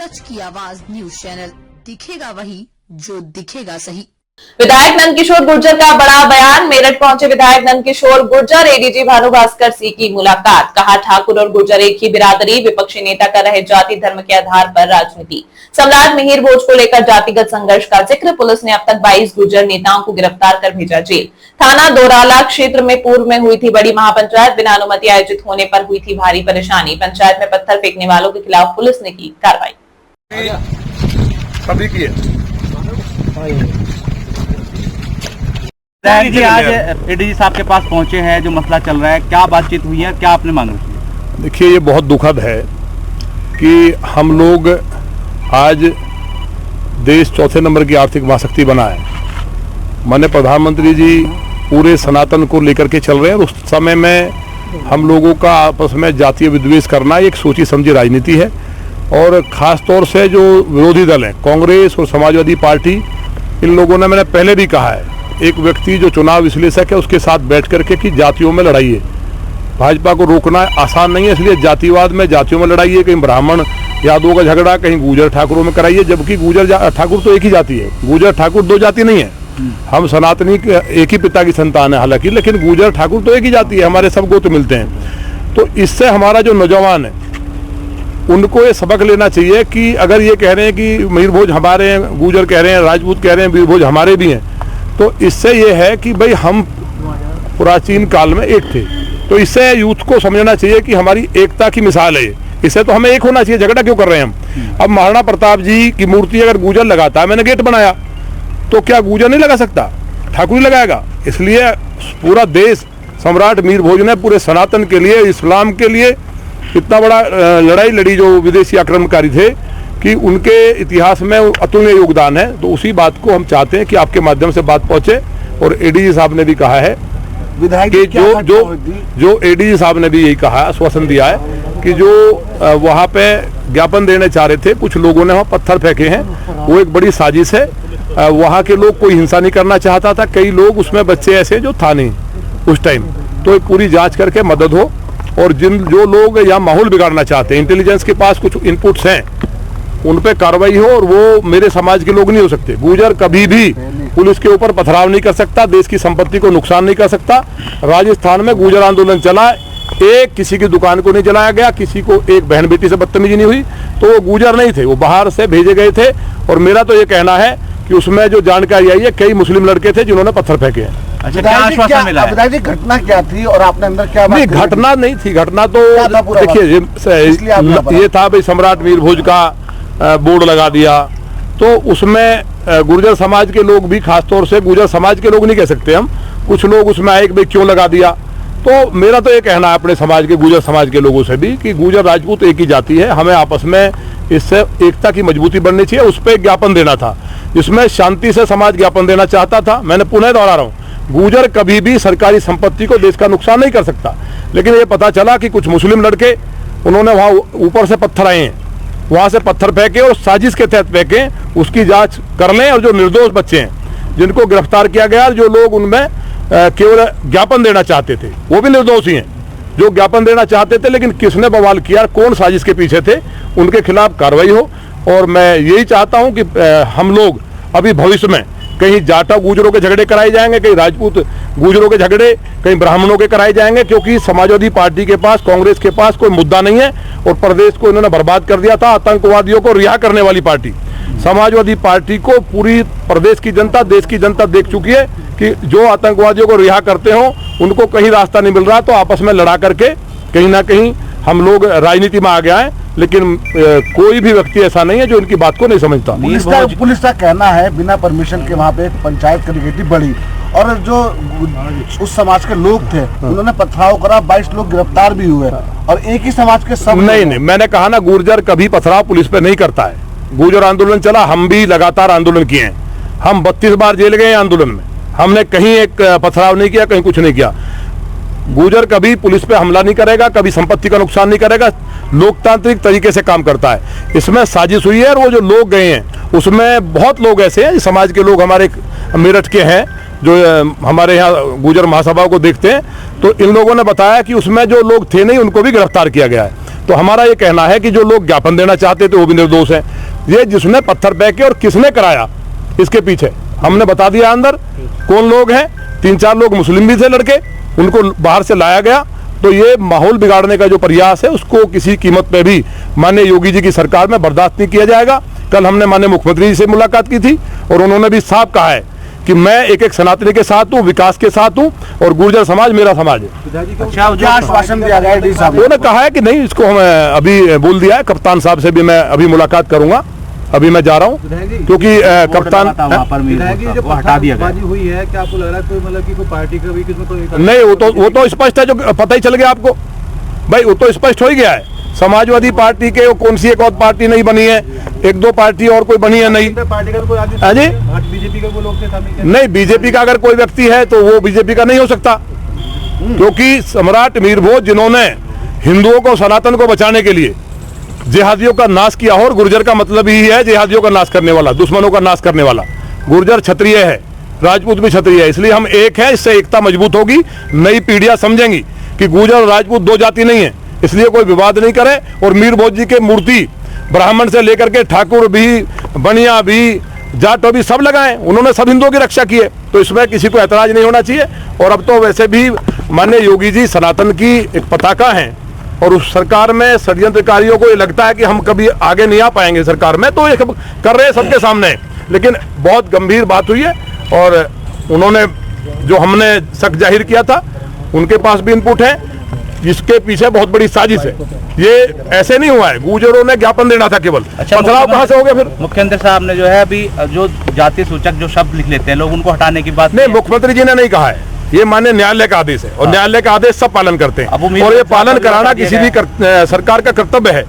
सच की आवाज news channel, दिखेगा वही जो दिखेगा सही। विधायक नंदकिशोर गुर्जर का बड़ा बयान। मेरठ पहुंचे विधायक नंदकिशोर गुर्जर, एडीजी भानु भास्कर सिंह की मुलाकात। कहा, ठाकुर और गुर्जर एक ही बिरादरी, विपक्षी नेता कर रहे जाति धर्म के आधार पर राजनीति। सम्राट मिहिर भोज को लेकर जातिगत संघर्ष का जिक्र। पुलिस ने अब तक 22 गुर्जर नेताओं को गिरफ्तार कर भेजा जेल। थाना दोराला क्षेत्र में पूर्व में हुई थी बड़ी महापंचायत, बिना अनुमति आयोजित होने पर हुई थी भारी परेशानी। पंचायत में पत्थर फेंकने वालों के खिलाफ पुलिस ने की कार्रवाई। जी, आज एडीजी साहब के पास पहुंचे हैं, जो मसला चल रहा है, क्या बातचीत हुई है, क्या आपने मांग रखी है? देखिए, ये बहुत दुखद है कि हम लोग आज देश चौथे नंबर की आर्थिक महाशक्ति बना है। माननीय प्रधानमंत्री जी पूरे सनातन को लेकर के चल रहे हैं और उस समय में हम लोगों का आपस में जातीय विद्वेष करना एक सोची समझी राजनीति है। और ख़ास तौर से जो विरोधी दल हैं, कांग्रेस और समाजवादी पार्टी, इन लोगों ने, मैंने पहले भी कहा है, एक व्यक्ति जो चुनाव विश्लेषक है उसके साथ बैठ करके कि जातियों में लड़ाई है। भाजपा को रोकना आसान नहीं है, इसलिए जातिवाद में जातियों में लड़ाई है। कहीं ब्राह्मण यादवों का झगड़ा, कहीं गुर्जर ठाकुरों में कराइए, जबकि गुर्जर ठाकुर तो एक ही जाति है। गुर्जर ठाकुर दो जाति नहीं है। हम सनातनी एक ही पिता की संतान है हालांकि, लेकिन गुर्जर ठाकुर तो एक ही जाति है, हमारे सब गोत्र मिलते हैं। तो इससे हमारा जो नौजवान है उनको ये सबक लेना चाहिए कि अगर ये कह रहे हैं कि मिहिर भोज हमारे हैं, गुर्जर कह रहे हैं, राजपूत कह रहे हैं, मिहिर भोज हमारे भी हैं, तो इससे ये है कि भाई हम प्राचीन काल में एक थे। तो इससे यूथ को समझना चाहिए कि हमारी एकता की मिसाल है। इससे तो हमें एक होना चाहिए, झगड़ा क्यों कर रहे हैं हम? अब महाराणा प्रताप जी की मूर्ति अगर गुर्जर लगाता है, मैंने गेट बनाया, तो क्या गुर्जर नहीं लगा सकता? ठाकुर ही लगाएगा। इसलिए पूरा देश सम्राट मिहिर भोज ने पूरे सनातन के लिए, इस्लाम के लिए इतना बड़ा लड़ाई लड़ी, जो विदेशी आक्रमणकारी थे, कि उनके इतिहास में अतुलनीय योगदान है। तो उसी बात को हम चाहते हैं कि आपके माध्यम से बात पहुंचे। और एडीजी साहब ने भी कहा है कि जो एडीजी साहब ने भी यही कहा, आश्वासन दिया है कि जो वहाँ पे ज्ञापन देने चाह रहे थे, कुछ लोगों ने वहाँ पत्थर फेंके हैं, वो एक बड़ी साजिश है। वहाँ के लोग कोई हिंसा नहीं करना चाहता था, कई लोग उसमें बच्चे ऐसे जो था नहीं उस टाइम। तो पूरी जाँच करके मदद हो, और जो लोग यहाँ माहौल बिगाड़ना चाहते हैं, इंटेलिजेंस के पास कुछ इनपुट्स हैं, उन पे कार्रवाई हो। और वो मेरे समाज के लोग नहीं हो सकते। गुर्जर कभी भी पुलिस के ऊपर पथराव नहीं कर सकता, देश की संपत्ति को नुकसान नहीं कर सकता। राजस्थान में गुर्जर आंदोलन चला, एक किसी की दुकान को नहीं जलाया गया, किसी को एक बहन बेटी से बदतमीजी नहीं हुई, तो वो गुर्जर नहीं थे, वो बाहर से भेजे गए थे। और मेरा तो ये कहना है कि उसमें जो जानकारी आई है, कई मुस्लिम लड़के थे जिन्होंने पत्थर फेंके हैं। अच्छा, क्या आश्वासन मिला है? घटना क्या थी और आपने अंदर क्या? नहीं, घटना नहीं थी। घटना तो देखिए, ये था भाई, सम्राट मिहिर भोज का बोर्ड लगा दिया, तो उसमें गुर्जर समाज के लोग भी, खासतौर से गुर्जर समाज के लोग नहीं कह सकते हम, कुछ लोग उसमें आए कि भाई क्यों लगा दिया। तो मेरा तो ये कहना है अपने समाज के, गुर्जर समाज के लोगों से भी, कि गुर्जर राजपूत एक ही जाति है, हमें आपस में इससे एकता की मजबूती बननी चाहिए। उस पर ज्ञापन देना था, जिसमें शांति से समाज ज्ञापन देना चाहता था। मैंने पुनः दोहरा रहा हूँ, गुर्जर कभी भी सरकारी संपत्ति को, देश का नुकसान नहीं कर सकता। लेकिन ये पता चला कि कुछ मुस्लिम लड़के, उन्होंने वहाँ ऊपर से पत्थर आए हैं, वहाँ से पत्थर फेंके और साजिश के तहत फेंके। उसकी जांच कर लें। और जो निर्दोष बच्चे हैं जिनको गिरफ्तार किया गया, जो लोग उनमें केवल ज्ञापन देना चाहते थे, वो भी निर्दोष ही हैं। जो ज्ञापन देना चाहते थे, लेकिन किसने बवाल किया, कौन साजिश के पीछे थे, उनके खिलाफ कार्रवाई हो। और मैं यही चाहता हूँ कि हम लोग अभी भविष्य में कहीं जाटा गुर्जरों के झगड़े कराए जाएंगे, कहीं राजपूत गुर्जरों के झगड़े, कहीं ब्राह्मणों के कराए जाएंगे, क्योंकि समाजवादी पार्टी के पास, कांग्रेस के पास कोई मुद्दा नहीं है। और प्रदेश को इन्होंने बर्बाद कर दिया था। आतंकवादियों को रिहा करने वाली पार्टी समाजवादी पार्टी को पूरी प्रदेश की जनता, देश की जनता देख चुकी है कि जो आतंकवादियों को रिहा करते हो, उनको कहीं रास्ता नहीं मिल रहा। तो आपस में लड़ा करके कहीं ना कहीं हम लोग राजनीति में आ गया है। लेकिन कोई भी व्यक्ति ऐसा नहीं है जो इनकी बात को नहीं समझता। पुलिस का कहना है बिना परमिशन के वहाँ पे पंचायत करी बड़ी, और जो उस समाज के लोग थे उन्होंने पथराव करा, 22 लोग गिरफ्तार भी हुए, और एक ही समाज के सब नहीं, मैंने कहा ना, गुर्जर कभी पथराव पुलिस पे नहीं करता है। गुर्जर आंदोलन चला, हम भी लगातार आंदोलन किए हैं, हम 32 बार जेल गए आंदोलन में, हमने कहीं एक पथराव नहीं किया, कहीं कुछ नहीं किया। गुर्जर कभी पुलिस पे हमला नहीं करेगा, कभी संपत्ति का नुकसान नहीं करेगा, लोकतांत्रिक तरीके से काम करता है। इसमें साजिश हुई है। और वो जो लोग गए हैं, उसमें बहुत लोग ऐसे हैं, समाज के लोग हमारे मेरठ के हैं, जो हमारे यहाँ गुर्जर महासभा को देखते हैं। तो इन लोगों ने बताया कि उसमें जो लोग थे नहीं, उनको भी गिरफ्तार किया गया है। तो हमारा ये कहना है कि जो लोग ज्ञापन देना चाहते थे वो भी निर्दोष हैं। ये जिसने पत्थर फेंके और किसने कराया इसके पीछे हमने बता दिया अंदर कौन लोग हैं। 3-4 लोग मुस्लिम भी थे लड़के, उनको बाहर से लाया गया। तो ये माहौल बिगाड़ने का जो प्रयास है उसको किसी कीमत पे भी माननीय योगी जी की सरकार में बर्दाश्त नहीं किया जाएगा। कल हमने माननीय मुख्यमंत्री जी से मुलाकात की थी और उन्होंने भी साफ कहा है कि मैं एक सनातनी के साथ हूँ, विकास के साथ हूँ और गुर्जर समाज मेरा समाज है। अच्छा, क्या आश्वासन दिया गया एडीजी साहब? उन्होंने कहा है कि नहीं, इसको हम अभी बोल दिया है। कप्तान साहब से भी मैं अभी मुलाकात करूंगा, अभी मैं जा रहा हूँ क्योंकि कप्तान वो हटा दिया गया। हुई है क्या आपको लग रहा है कोई मतलब कि कोई पार्टी का भी किसमें कोई नहीं, वो तो स्पष्ट है, जो पता ही चल गया आपको भाई, वो तो स्पष्ट हो ही गया है। समाजवादी पार्टी के कौन सी एक और पार्टी नहीं बनी है, 1-2 पार्टी और कोई बनी है नहीं। पार्टी का कोई आदमी हाँ जी, बीजेपी का कोई लोग थे शामिल क्या? नहीं, बीजेपी का अगर कोई व्यक्ति है तो वो बीजेपी का नहीं हो सकता, क्योंकि सम्राट मीर भोज जिन्होंने हिंदुओं को, सनातन को बचाने के लिए जिहादियों का नाश किया हो, और गुर्जर का मतलब ही है जिहादियों का नाश करने वाला, दुश्मनों का नाश करने वाला। गुर्जर क्षत्रिय है, राजपूत भी क्षत्रिय है, इसलिए हम एक है, इससे एकता मजबूत होगी। नई पीढ़ियां समझेंगी कि गुर्जर और राजपूत 2 जाति नहीं है, इसलिए कोई विवाद नहीं करे। और मीर भोज जी के मूर्ति ब्राह्मण से लेकर के ठाकुर भी, बनिया भी, जाटो भी सब लगाए, उन्होंने सब हिंदुओं की रक्षा की है, तो इसमें किसी को ऐतराज नहीं होना चाहिए। और अब तो वैसे भी माननीय योगी जी सनातन की एक पताका है, और उस सरकार में षड्यंत्रकारियों को ये लगता है कि हम कभी आगे नहीं आ पाएंगे सरकार में, तो ये कर रहे हैं सबके सामने। लेकिन बहुत गंभीर बात हुई है, और उन्होंने जो हमने शक जाहिर किया था उनके पास भी इनपुट है, जिसके पीछे बहुत बड़ी साजिश है। ये ऐसे नहीं हुआ है, गुर्जरों ने ज्ञापन देना था केवल। पथराव कहाँ से हो गया फिर? मुख्यमंत्री साहब ने जो है अभी जो जाति सूचक जो शब्द लिख लेते हैं लोग, उनको हटाने की बात नहीं, मुख्यमंत्री जी ने नहीं कहा है, ये माननीय न्यायालय का आदेश है, और न्यायालय का आदेश सब पालन करते हैं, और ये पालन कराना किसी भी सरकार का कर्तव्य है।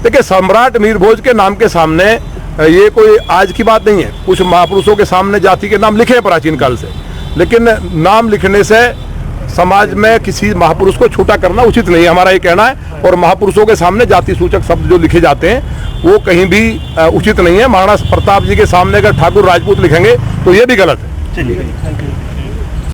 देखिए, सम्राट मीर भोज के नाम के सामने ये कोई आज की बात नहीं है, कुछ महापुरुषों के सामने जाति के नाम लिखे हैं प्राचीन काल से, लेकिन नाम लिखने से समाज में किसी महापुरुष को छोटा करना उचित नहीं है, हमारा ये कहना है। और महापुरुषों के सामने जाति सूचक शब्द जो लिखे जाते हैं वो कहीं भी उचित नहीं है। महाराणा प्रताप जी के सामने अगर ठाकुर राजपूत लिखेंगे तो ये भी गलत है। चलिए।